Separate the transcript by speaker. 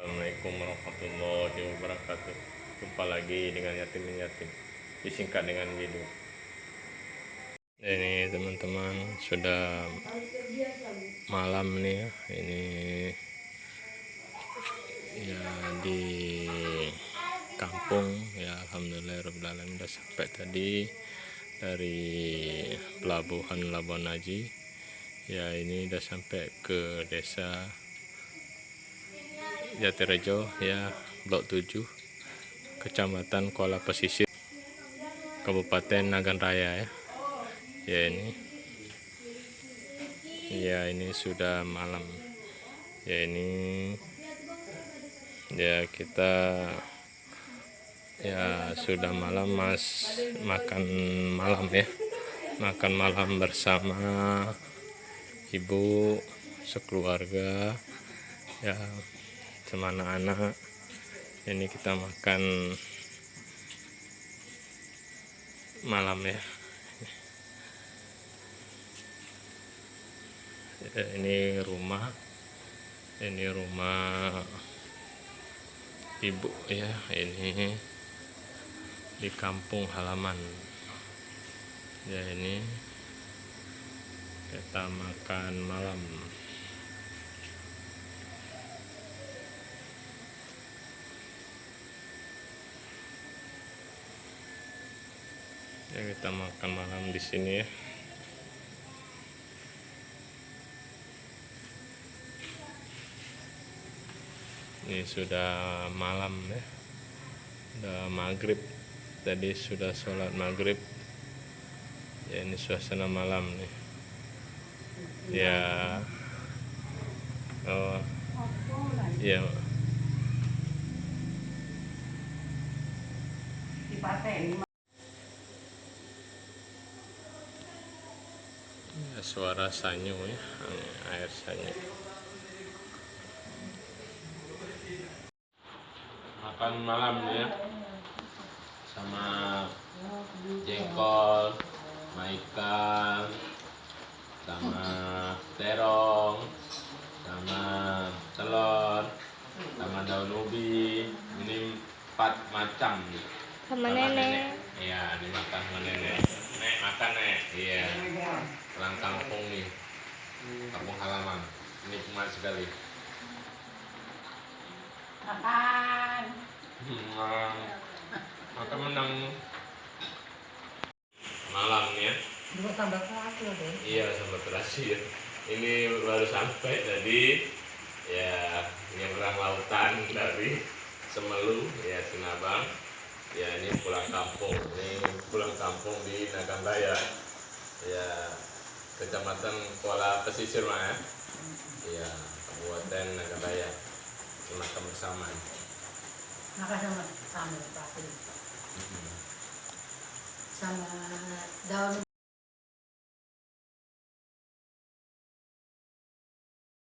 Speaker 1: Assalamualaikum warahmatullahi wabarakatuh. Jumpa lagi dengan Yatim Yatim, disingkat dengan Widu. Ini teman-teman, sudah malam nih ya. Ini ya di kampung ya, alhamdulillahirobbilalamin udah sampai tadi dari pelabuhan Labuan Haji ya. Ini udah sampai ke desa Jatirejo ya, Blok 7, Kecamatan Kuala Pesisir, Kabupaten Nagan Raya ya. Ini sudah malam ya. Ini ya, kita ya sudah malam, makan malam ya, makan malam bersama ibu sekeluarga ya, sama anak-anak. Ini kita makan malam ya. Ini rumah ibu ya. Ini di kampung halaman ya. Ini kita makan malam ya. Kita makan malam di sini ya. Ini sudah malam ya, udah maghrib. Tadi sudah sholat maghrib ya. Ini suasana malam nih ya. Oh iya ya, suara sanyu ya, air sanyu. Makan malam ya, sama jengkol, sama ikan, sama terong, sama telur, sama daun ubi. Ini 4 macam
Speaker 2: sama nenek.
Speaker 1: Iya, dimakan sama nenek. Nek makan nek. Iya, pulang kampung nih, kampung halaman, nikmat sekali.
Speaker 2: Makan.
Speaker 1: Makan menang malam ya.
Speaker 2: Dua sambal terasi deh.
Speaker 1: Iya, sambal terasi ya. Ini baru sampai tadi ya, nyebrang lautan dari Semelu ya, Sinabang ya. Ini pulang kampung. Ini pulang kampung di Nagan Raya ya, Kecamatan Kuala Pesisir ya. Iya, Kabupaten Nagan Raya. Makan bersama.
Speaker 2: Makan sama sambal terasi. Sama daun